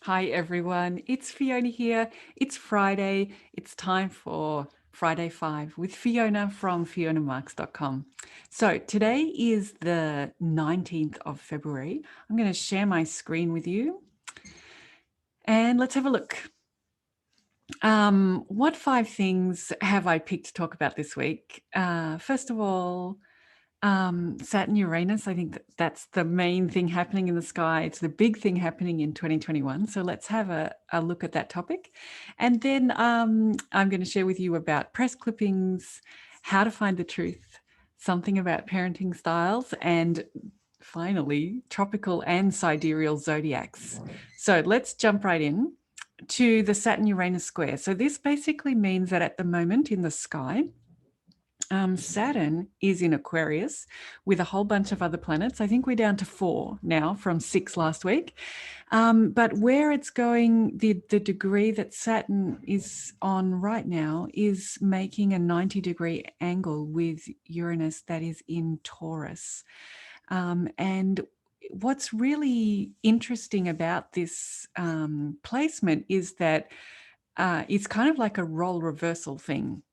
Hi everyone, it's Fiona here. It's Friday. It's time for Friday 5 with Fiona from fionamarks.com. So today is the 19th of February. I'm going to share my screen with you and let's have a look. What 5 things have I picked to talk about this week? First of all, Saturn Uranus, I think that's the main thing happening in the sky. It's the big thing happening in 2021. So let's have a look at that topic. And then I'm going to share with you about press clippings, how to find the truth, something about parenting styles, and finally, tropical and sidereal zodiacs. So let's jump right in to the Saturn Uranus square. So this basically means that at the moment in the sky, Saturn is in Aquarius with a whole bunch of other planets. I think we're down to 4 now from 6 last week. But where it's going, the degree that Saturn is on right now is making a 90-degree angle with Uranus that is in Taurus. And what's really interesting about this placement is that it's kind of like a role reversal thing,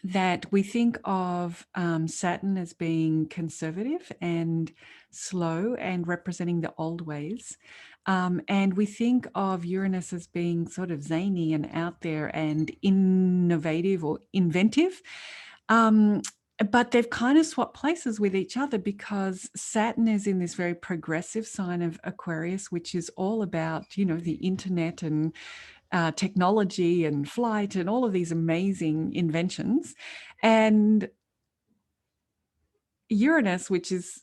that we think of Saturn as being conservative and slow and representing the old ways. And we think of Uranus as being sort of zany and out there and innovative or inventive. Um, but they've kind of swapped places with each other because Saturn is in this very progressive sign of Aquarius, which is all about, the internet and technology and flight and all of these amazing inventions. And Uranus, which is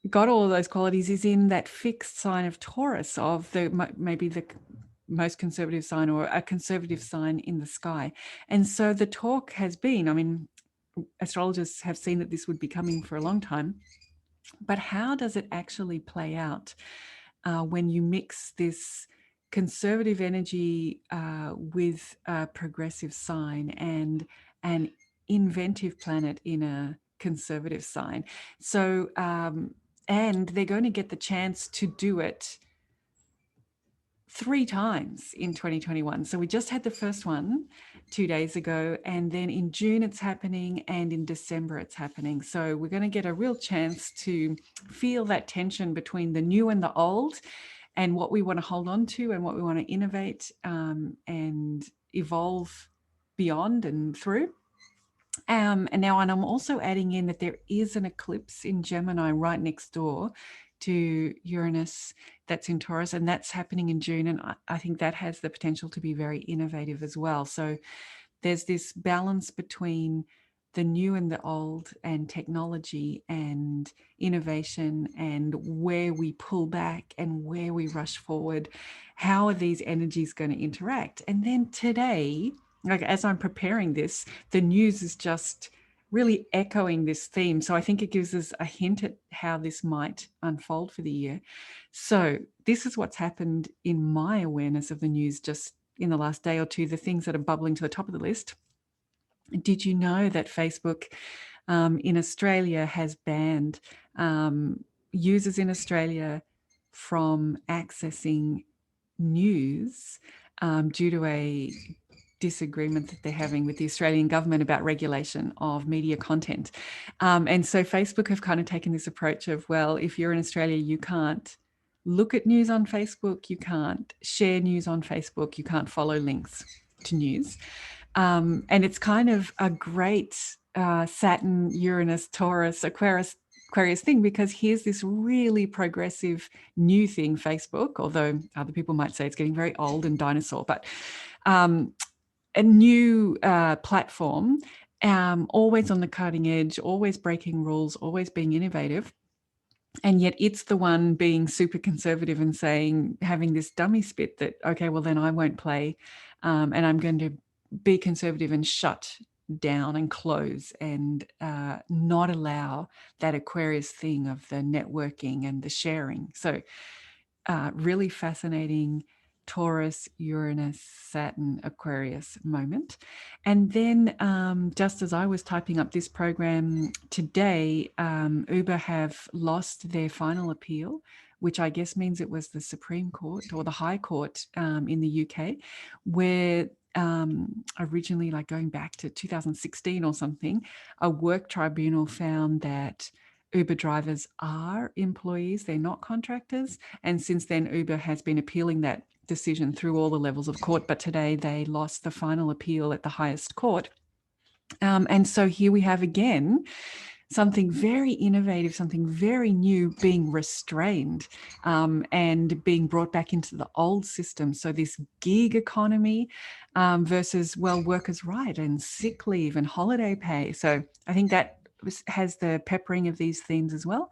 got all of those qualities, is in that fixed sign of Taurus, of maybe the most conservative sign or a conservative sign in the sky. And so the talk has been, astrologers have seen that this would be coming for a long time, but how does it actually play out when you mix this conservative energy with a progressive sign and an inventive planet in a conservative sign? So, and they're going to get the chance to do it 3 times in 2021. So we just had the first one 2 days ago, and then in June it's happening, and in December it's happening. So we're going to get a real chance to feel that tension between the new and the old, and what we want to hold on to and what we want to innovate and evolve beyond and through. And I'm also adding in that there is an eclipse in Gemini right next door to Uranus that's in Taurus, and that's happening in June. And I think that has the potential to be very innovative as well. So there's this balance between the new and the old, and technology and innovation, and where we pull back and where we rush forward. How are these energies going to interact? And then today, like as I'm preparing this, the news is just really echoing this theme. So I think it gives us a hint at how this might unfold for the year. So this is what's happened in my awareness of the news just in the last day or two, the things that are bubbling to the top of the list. Did you know that Facebook in Australia has banned users in Australia from accessing news due to a disagreement that they're having with the Australian government about regulation of media content? And so Facebook have kind of taken this approach of, well, if you're in Australia, you can't look at news on Facebook, you can't share news on Facebook, you can't follow links to news. And it's kind of a great Saturn, Uranus, Taurus, Aquarius thing, because here's this really progressive new thing, Facebook, although other people might say it's getting very old and dinosaur, but a new platform, always on the cutting edge, always breaking rules, always being innovative. And yet it's the one being super conservative and saying, having this dummy spit that, okay, well, then I won't play, and I'm going to be conservative and shut down and close and not allow that Aquarius thing of the networking and the sharing. So really fascinating Taurus, Uranus, Saturn, Aquarius moment. And then just as I was typing up this program today, Uber have lost their final appeal which I guess means it was the Supreme Court or the High Court in the UK, where originally, like going back to 2016 or something, a work tribunal found that Uber drivers are employees, they're not contractors. And since then, Uber has been appealing that decision through all the levels of court. But today they lost the final appeal at the highest court. And so here we have again something very innovative, something very new being restrained and being brought back into the old system. So this gig economy versus, well, workers' right and sick leave and holiday pay. So I think that has the peppering of these themes as well.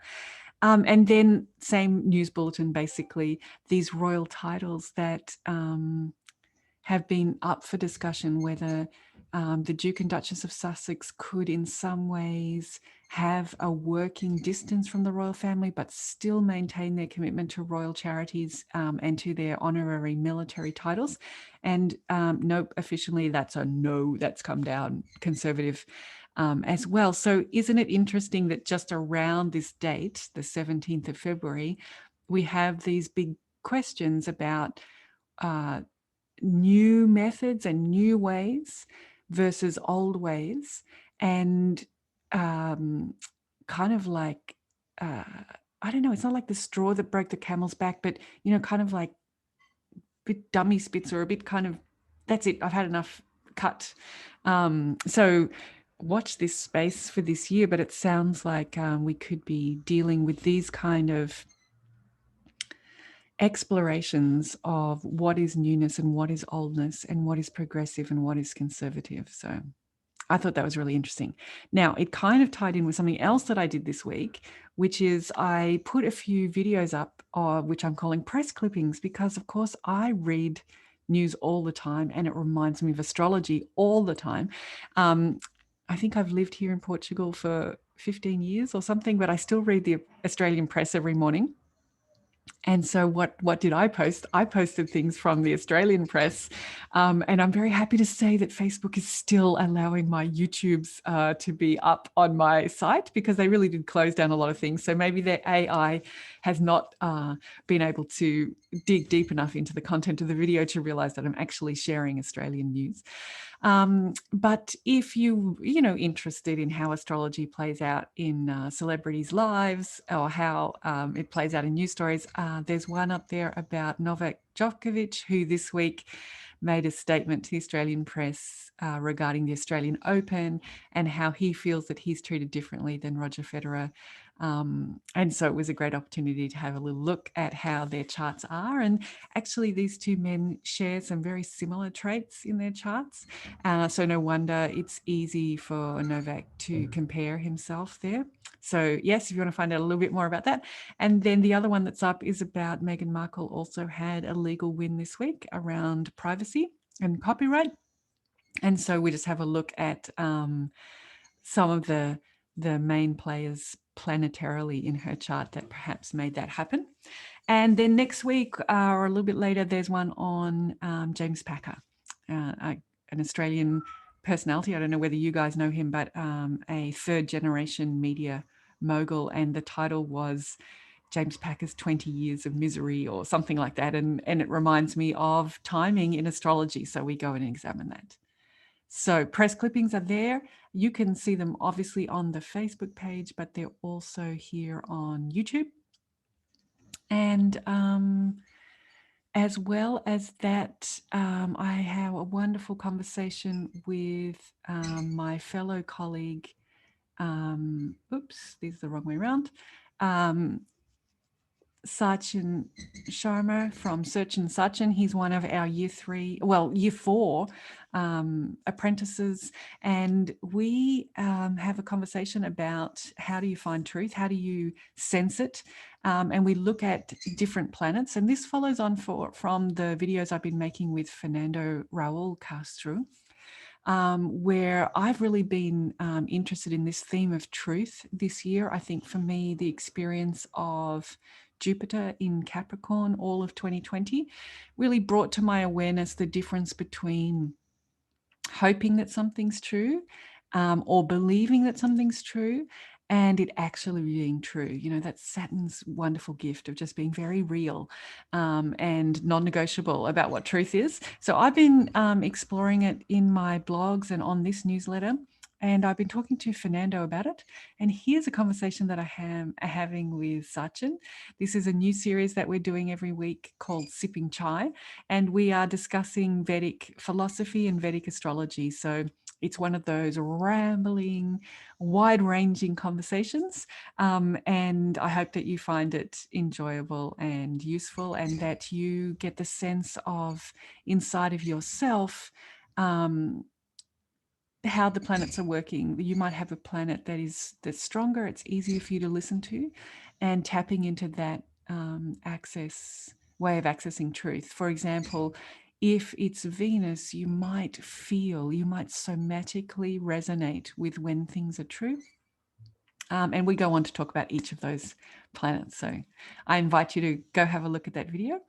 And then same news bulletin, basically, these royal titles that have been up for discussion, whether the Duke and Duchess of Sussex could in some ways have a working distance from the royal family, but still maintain their commitment to royal charities and to their honorary military titles. And nope, officially that's a no, that's come down, Conservative as well. So isn't it interesting that just around this date, the 17th of February, we have these big questions about new methods and new ways versus old ways, and kind of like I don't know, it's not like the straw that broke the camel's back, but kind of like a bit dummy spits, or a bit kind of, that's it, I've had enough, cut. So watch this space for this year, but it sounds like we could be dealing with these kind of explorations of what is newness and what is oldness and what is progressive and what is conservative. So I thought that was really interesting. Now, it kind of tied in with something else that I did this week, which is I put a few videos up, which I'm calling press clippings, because of course I read news all the time and it reminds me of astrology all the time. I think I've lived here in Portugal for 15 years or something, but I still read the Australian press every morning. And so what did I post? I posted things from the Australian press. And I'm very happy to say that Facebook is still allowing my YouTubes to be up on my site, because they really did close down a lot of things. So maybe their AI has not been able to dig deep enough into the content of the video to realize that I'm actually sharing Australian news. But if you interested in how astrology plays out in celebrities' lives, or how it plays out in news stories, there's one up there about Novak Djokovic, who this week made a statement to the Australian press regarding the Australian Open and how he feels that he's treated differently than Roger Federer. And so it was a great opportunity to have a little look at how their charts are. And actually, these two men share some very similar traits in their charts. So no wonder it's easy for Novak to compare himself there. So yes, if you want to find out a little bit more about that. And then the other one that's up is about Meghan Markle also had a legal win this week around privacy and copyright. And so we just have a look at some of the main players planetarily in her chart that perhaps made that happen. And then next week, or a little bit later, there's one on James Packer, an Australian personality. I don't know whether you guys know him, but a third generation media mogul. And the title was James Packer's 20 Years of Misery or something like that. And it reminds me of timing in astrology. So we go and examine that. So press clippings are there. You can see them obviously on the Facebook page, but they're also here on YouTube. And as well as that, I have a wonderful conversation with my fellow colleague. Oops, this is the wrong way around. Sachin Sharma from Search and Sachin. He's one of our year 4 apprentices. And we have a conversation about how do you find truth? How do you sense it? And we look at different planets. And this follows on from the videos I've been making with Fernando Raul Castro, where I've really been interested in this theme of truth this year. I think for me, the experience of Jupiter in Capricorn, all of 2020, really brought to my awareness the difference between hoping that something's true or believing that something's true, and it actually being true. You know, that's Saturn's wonderful gift of just being very real and non-negotiable about what truth is. So I've been exploring it in my blogs and on this newsletter. And I've been talking to Fernando about it. And here's a conversation that I am having with Sachin. This is a new series that we're doing every week called Sipping Chai. And we are discussing Vedic philosophy and Vedic astrology. So it's one of those rambling, wide ranging conversations. And I hope that you find it enjoyable and useful, and that you get the sense of inside of yourself how the planets are working. You might have a planet that's stronger, it's easier for you to listen to, and tapping into that way of accessing truth. For example, if it's Venus, you might somatically resonate with when things are true. And we go on to talk about each of those planets. So I invite you to go have a look at that video.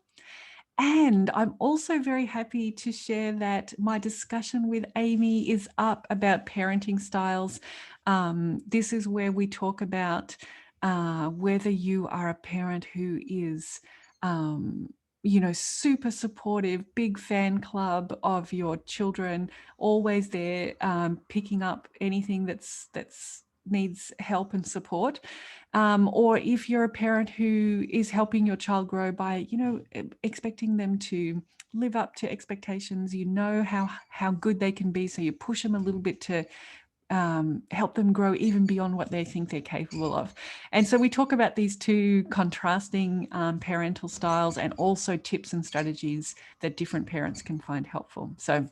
And I'm also very happy to share that my discussion with Amy is up about parenting styles. This is where we talk about whether you are a parent who is, super supportive, big fan club of your children, always there, picking up anything that's needs help and support, or if you're a parent who is helping your child grow by, expecting them to live up to expectations, how good they can be, so you push them a little bit to help them grow even beyond what they think they're capable of. And so we talk about these two contrasting parental styles, and also tips and strategies that different parents can find helpful. So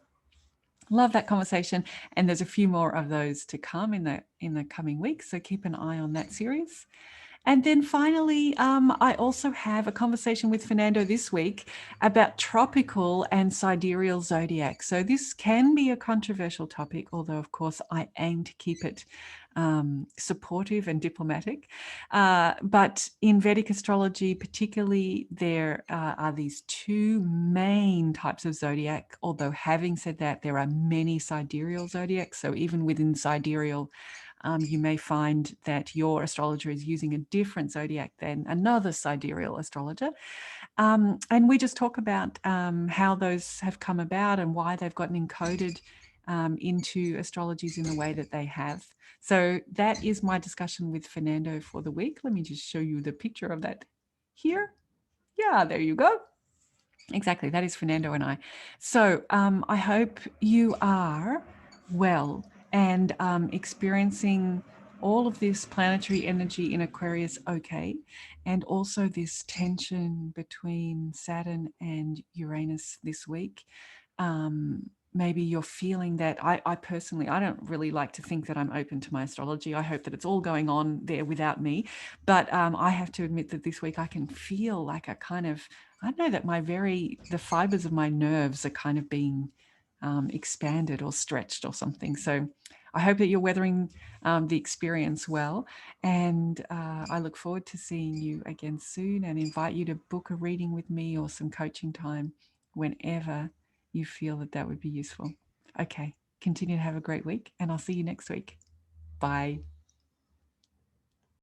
love that conversation, and there's a few more of those to come in the coming weeks, so keep an eye on that series. And then finally, I also have a conversation with Fernando this week about tropical and sidereal zodiac. So this can be a controversial topic, although of course I aim to keep it supportive and diplomatic. But in Vedic astrology particularly, there are these two main types of zodiac, although having said that, there are many sidereal zodiacs. So even within sidereal, you may find that your astrologer is using a different zodiac than another sidereal astrologer. And we just talk about how those have come about and why they've gotten encoded into astrologies in the way that they have. So that is my discussion with Fernando for the week. Let me just show you the picture of that here. Yeah, there you go. Exactly, that is Fernando and I. So I hope you are well and experiencing all of this planetary energy in Aquarius okay, and also this tension between Saturn and Uranus this week. Maybe you're feeling that. I personally, I don't really like to think that I'm open to my astrology. I hope that it's all going on there without me. But I have to admit that this week I can feel like a kind of, I know that the fibers of my nerves are kind of being expanded or stretched or something. So I hope that you're weathering the experience well. And I look forward to seeing you again soon, and invite you to book a reading with me or some coaching time whenever you feel that would be useful. Okay, continue to have a great week, and I'll see you next week. Bye.